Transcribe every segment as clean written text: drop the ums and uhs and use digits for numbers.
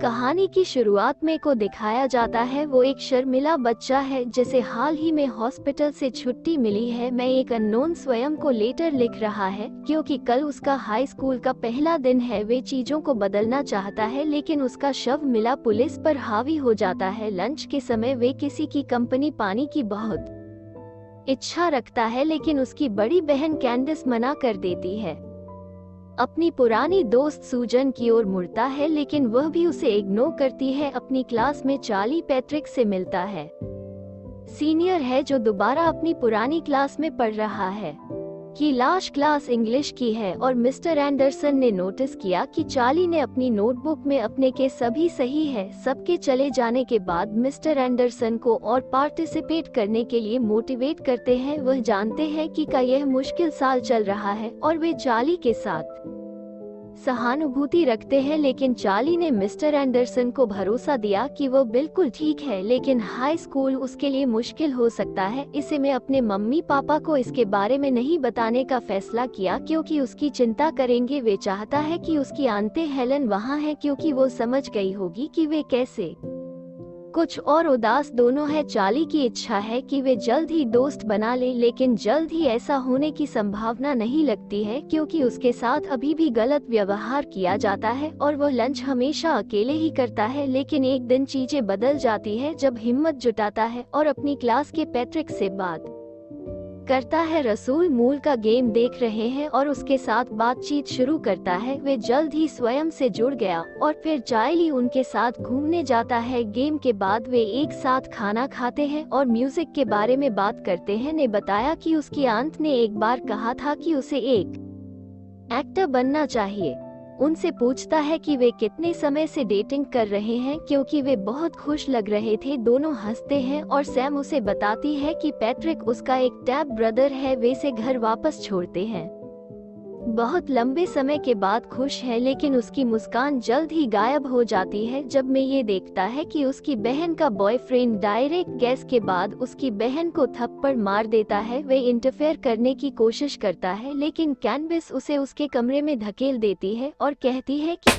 कहानी की शुरुआत में को दिखाया जाता है वो एक शर्मिला बच्चा है जिसे हाल ही में हॉस्पिटल से छुट्टी मिली है। मैं एक अननोन स्वयं को लेटर लिख रहा है क्योंकि कल उसका हाई स्कूल का पहला दिन है। वे चीजों को बदलना चाहता है लेकिन उसका शव मिला पुलिस पर हावी हो जाता है। लंच के समय वे किसी की कंपनी पानी की बहुत इच्छा रखता है लेकिन उसकी बड़ी बहन कैंडिस मना कर देती है। अपनी पुरानी दोस्त सूजन की ओर मुड़ता है लेकिन वह भी उसे इग्नोर करती है। अपनी क्लास में चार्ली पैट्रिक से मिलता है। सीनियर है जो दोबारा अपनी पुरानी क्लास में पढ़ रहा है। की लास्ट क्लास इंग्लिश की है और मिस्टर एंडरसन ने नोटिस किया कि चार्ली ने अपनी नोटबुक में अपने के सभी सही है। सबके चले जाने के बाद मिस्टर एंडरसन को और पार्टिसिपेट करने के लिए मोटिवेट करते हैं। वह जानते हैं कि का यह मुश्किल साल चल रहा है और वे चार्ली के साथ सहानुभूति रखते हैं लेकिन चार्ली ने मिस्टर एंडरसन को भरोसा दिया कि वो बिल्कुल ठीक है लेकिन हाई स्कूल उसके लिए मुश्किल हो सकता है। इसे मैं अपने मम्मी पापा को इसके बारे में नहीं बताने का फैसला किया क्योंकि उसकी चिंता करेंगे। वे चाहता है कि उसकी आंटी हेलन वहाँ है क्योंकि वो समझ गई होगी कि वे कैसे कुछ और उदास दोनों है। चार्ली की इच्छा है कि वे जल्द ही दोस्त बना ले लेकिन जल्द ही ऐसा होने की संभावना नहीं लगती है क्योंकि उसके साथ अभी भी गलत व्यवहार किया जाता है और वह लंच हमेशा अकेले ही करता है। लेकिन एक दिन चीजें बदल जाती है जब हिम्मत जुटाता है और अपनी क्लास के पैट्रिक से बात करता है। रसूल मूल का गेम देख रहे हैं और उसके साथ बातचीत शुरू करता है। वे जल्द ही स्वयं से जुड़ गया और फिर चार्ली उनके साथ घूमने जाता है। गेम के बाद वे एक साथ खाना खाते हैं और म्यूजिक के बारे में बात करते हैं। ने बताया कि उसकी आंट ने एक बार कहा था कि उसे एक एक्टर बनना चाहिए। उनसे पूछता है कि वे कितने समय से डेटिंग कर रहे हैं क्योंकि वे बहुत खुश लग रहे थे। दोनों हंसते हैं और सैम उसे बताती है कि पैट्रिक उसका एक टैब ब्रदर है। वे से घर वापस छोड़ते हैं। बहुत लंबे समय के बाद खुश है लेकिन उसकी मुस्कान जल्द ही गायब हो जाती है जब मैं ये देखता है कि उसकी बहन का बॉयफ्रेंड डायरेक्ट गैस के बाद उसकी बहन को थप्पड़ मार देता है। वे इंटरफेयर करने की कोशिश करता है लेकिन कैनबिस उसे उसके कमरे में धकेल देती है और कहती है कि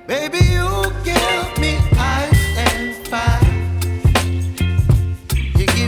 Baby, you give me ice and fire. You give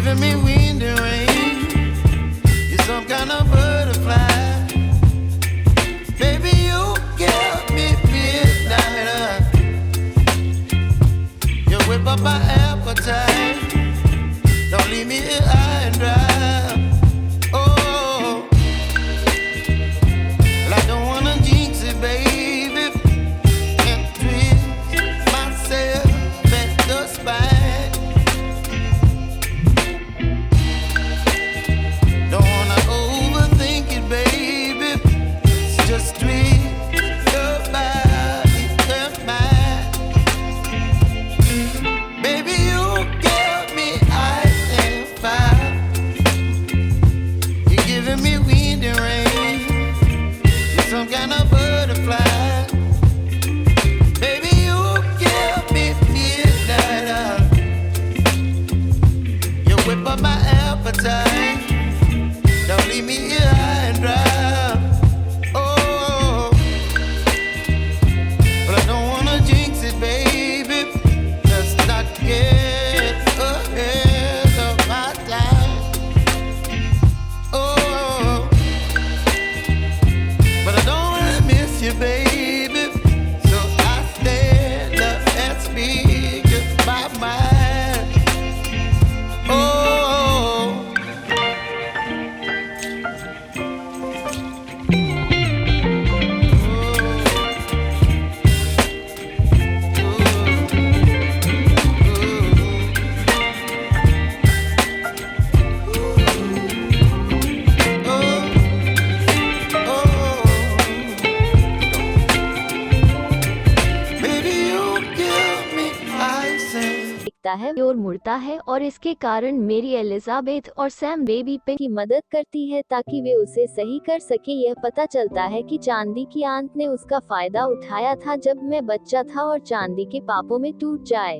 लेता है और मुड़ता है और इसके कारण मेरी एलिजाबेथ और सैम बेबी पिंक की मदद करती है ताकि वे उसे सही कर सके। यह पता चलता है कि चांदी की आंत ने उसका फायदा उठाया था जब मैं बच्चा था और चांदी के पापों में टूट जाए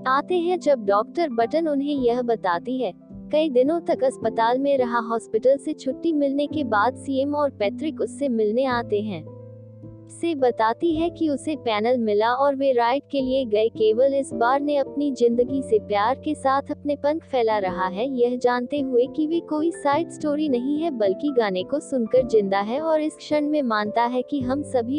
आते हैं जब डॉक्टर बटन उन्हें यह बताती है। कई दिनों तक अस्पताल में रहा। हॉस्पिटल से छुट्टी मिलने के बाद सीएम और पैट्रिक उससे मिलने आते हैं। से बताती है कि उसे पैनल मिला और वे राइड के लिए गए। केवल इस बार ने अपनी जिंदगी से प्यार के साथ अपने पंख फैला रहा है, यह जानते हुए कि वे कोई साइड स्टोरी नहीं है बल्कि गाने को सुनकर जिंदा है और इस क्षण में मानता है कि हम सभी